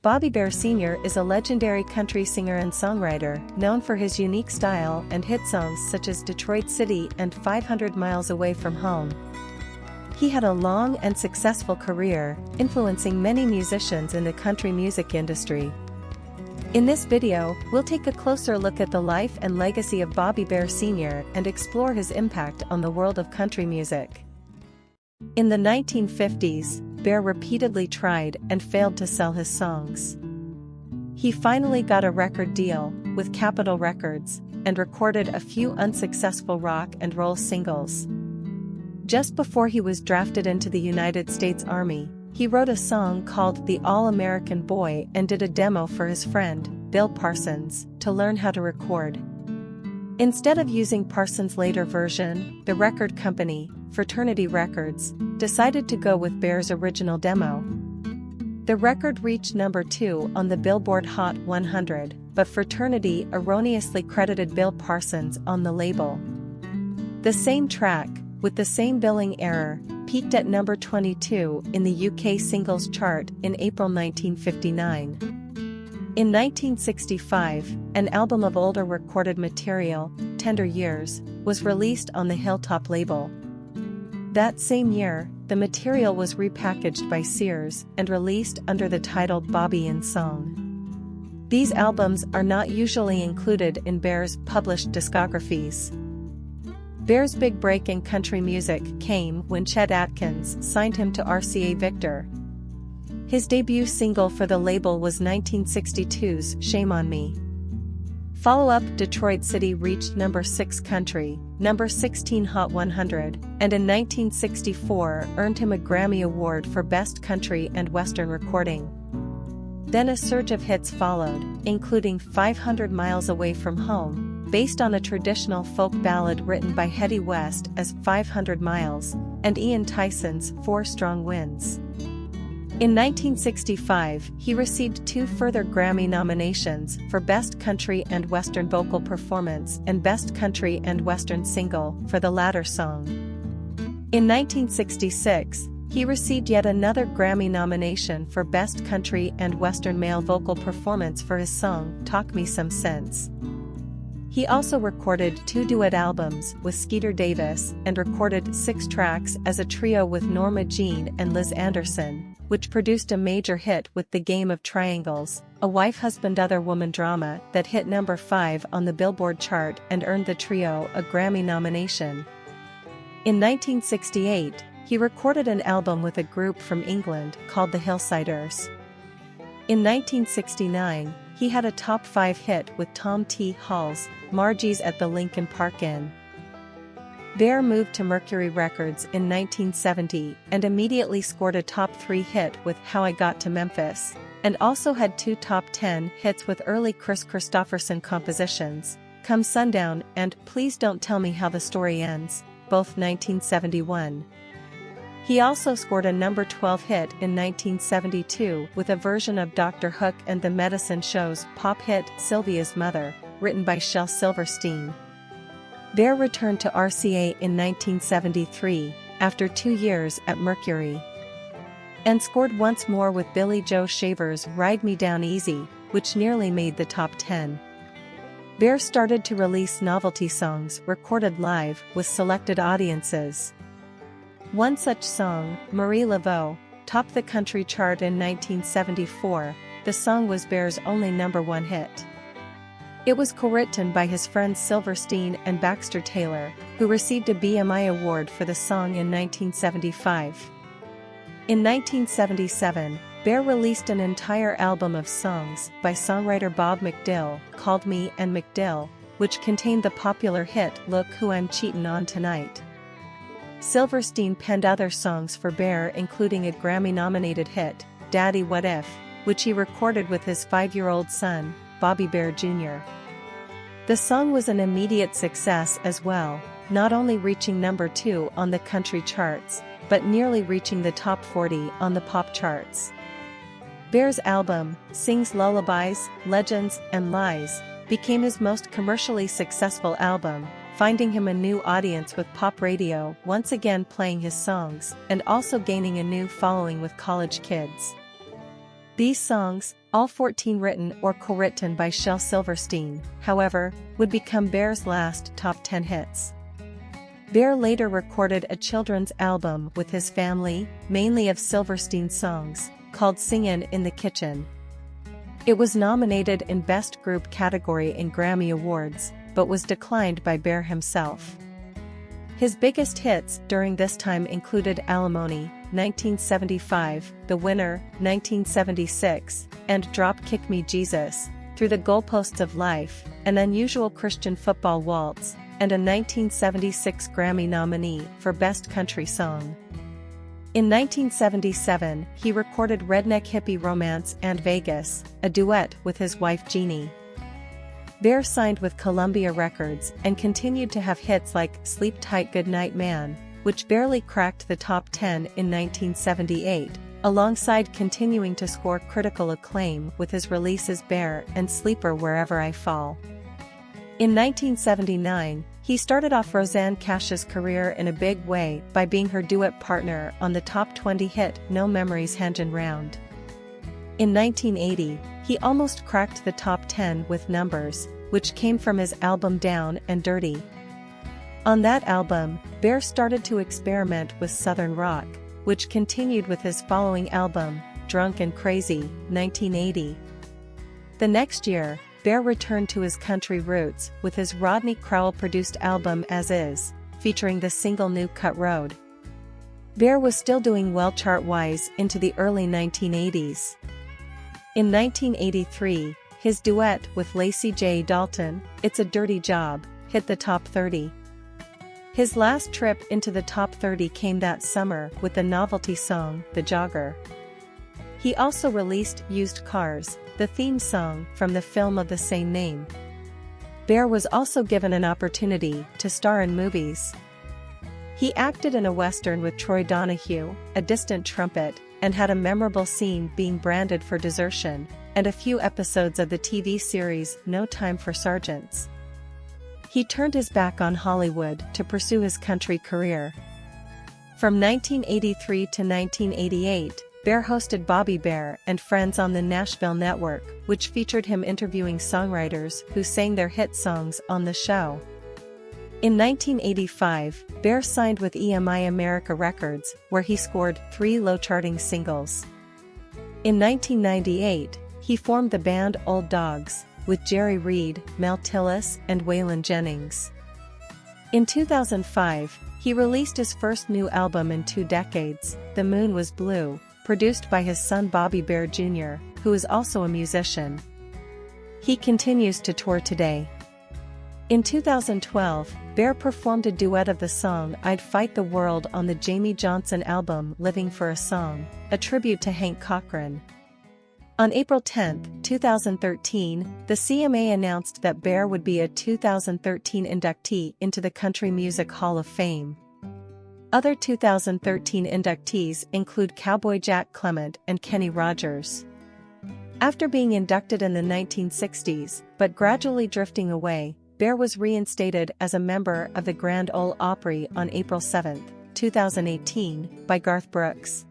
Bobby Bare Sr. is a legendary country singer and songwriter, known for his unique style and hit songs such as Detroit City and 500 Miles Away from Home. He had a long and successful career, influencing many musicians in the country music industry. In this video, we'll take a closer look at the life and legacy of Bobby Bare Sr. and explore his impact on the world of country music. In the 1950s, Bare repeatedly tried and failed to sell his songs. He finally got a record deal with Capitol Records and recorded a few unsuccessful rock and roll singles. Just before he was drafted into the United States Army, he wrote a song called The All-American Boy and did a demo for his friend, Bill Parsons, to learn how to record. Instead of using Parsons' later version, the record company, Fraternity Records, decided to go with Bare's original demo. The record reached number 2 on the Billboard Hot 100, but Fraternity erroneously credited Bill Parsons on the label. The same track, with the same billing error, peaked at number 22 in the UK singles chart in April 1959. In 1965, an album of older recorded material, Tender Years, was released on the Hilltop label. That same year, the material was repackaged by Sears and released under the title Bobby in Song. These albums are not usually included in Bare's published discographies. Bare's big break in country music came when Chet Atkins signed him to RCA Victor. His debut single for the label was 1962's Shame on Me. Follow-up Detroit City reached number 6 country, number 16 Hot 100, and in 1964 earned him a Grammy Award for Best Country and Western Recording. Then a surge of hits followed, including 500 Miles Away from Home, based on a traditional folk ballad written by Hetty West as 500 Miles, and Ian Tyson's 4 Strong Winds. In 1965, he received 2 further Grammy nominations for Best Country and Western Vocal Performance and Best Country and Western Single for the latter song. In 1966, he received yet another Grammy nomination for Best Country and Western Male Vocal Performance for his song Talk Me Some Sense. He also recorded 2 duet albums with Skeeter Davis and recorded 6 tracks as a trio with Norma Jean and Liz Anderson, which produced a major hit with The Game of Triangles, a wife-husband-other-woman drama that hit number 5 on the Billboard chart and earned the trio a Grammy nomination. In 1968, he recorded an album with a group from England called the Hillsiders. In 1969, he had a top 5 hit with Tom T. Hall's Margie's at the Lincoln Park Inn. Bare moved to Mercury Records in 1970 and immediately scored a top 3 hit with How I Got to Memphis, and also had 2 top 10 hits with early Chris Christopherson compositions, Come Sundown and Please Don't Tell Me How the Story Ends, both 1971. He also scored a number 12 hit in 1972 with a version of Dr. Hook and the Medicine Show's pop hit Sylvia's Mother, written by Shel Silverstein. Bare returned to RCA in 1973, after 2 years at Mercury, and scored once more with Billy Joe Shaver's Ride Me Down Easy, which nearly made the top 10. Bare started to release novelty songs recorded live with selected audiences. One such song, Marie Laveau, topped the country chart in 1974. The song was Bare's only number 1 hit. It was co-written by his friends Silverstein and Baxter Taylor, who received a BMI award for the song in 1975. In 1977, Bare released an entire album of songs by songwriter Bob McDill called Me and McDill, which contained the popular hit Look Who I'm Cheatin' On Tonight. Silverstein penned other songs for Bare, including a Grammy-nominated hit, Daddy What If, which he recorded with his 5-year-old son, Bobby Bare Jr. The song was an immediate success as well, not only reaching number 2 on the country charts, but nearly reaching the top 40 on the pop charts. Bare's album, Sings Lullabies, Legends, and Lies, became his most commercially successful album, finding him a new audience with pop radio once again playing his songs, and also gaining a new following with college kids. These songs, all 14 written or co-written by Shel Silverstein, however, would become Bear's last top 10 hits. Bear later recorded a children's album with his family, mainly of Silverstein songs, called Singin' in the Kitchen. It was nominated in Best Group category in Grammy Awards, but was declined by Bear himself. His biggest hits during this time included Alimony, 1975, The Winner, 1976, and Drop Kick Me Jesus, Through the Goalposts of Life, An Unusual Christian Football Waltz, and a 1976 Grammy nominee for Best Country Song. In 1977, he recorded Redneck Hippie Romance and Vegas, a duet with his wife Jeannie. Bear signed with Columbia Records and continued to have hits like Sleep Tight Goodnight Man, which barely cracked the top 10 in 1978, alongside continuing to score critical acclaim with his releases Bear and Sleeper Wherever I Fall. In 1979, he started off Rosanne Cash's career in a big way by being her duet partner on the top 20 hit No Memories Hangin' Round. In 1980, he almost cracked the top 10 with Numbers, which came from his album Down and Dirty. On that album, Bear started to experiment with Southern rock, which continued with his following album, Drunk and Crazy, 1980. The next year, Bear returned to his country roots with his Rodney Crowell-produced album As Is, featuring the single New Cut Road. Bear was still doing well chart-wise into the early 1980s. In 1983, his duet with Lacey J. Dalton, It's a Dirty Job, hit the top 30. His last trip into the top 30 came that summer with the Novelty song, The Jogger. He also released Used Cars, the theme song from the film of the same name. Bear was also given an opportunity to star in movies. He acted in a western with Troy Donahue, A Distant Trumpet, and had a memorable scene being branded for desertion, and a few episodes of the TV series No Time for Sergeants. He turned his back on Hollywood to pursue his country career. From 1983 to 1988, Bear hosted Bobby Bear and Friends on the Nashville Network, which featured him interviewing songwriters who sang their hit songs on the show. In 1985, Bear signed with EMI America Records, where he scored 3 low-charting singles. In 1998, he formed the band Old Dogs, with Jerry Reed, Mel Tillis, and Waylon Jennings. In 2005, he released his first new album in 2 decades, The Moon Was Blue, produced by his son Bobby Bear Jr., who is also a musician. He continues to tour today. In 2012, Bear performed a duet of the song I'd Fight the World on the Jamie Johnson album Living for a Song, a tribute to Hank Cochran. On April 10, 2013, the CMA announced that Bear would be a 2013 inductee into the Country Music Hall of Fame. Other 2013 inductees include Cowboy Jack Clement and Kenny Rogers. After being inducted in the 1960s, but gradually drifting away, Bear was reinstated as a member of the Grand Ole Opry on April 7, 2018, by Garth Brooks.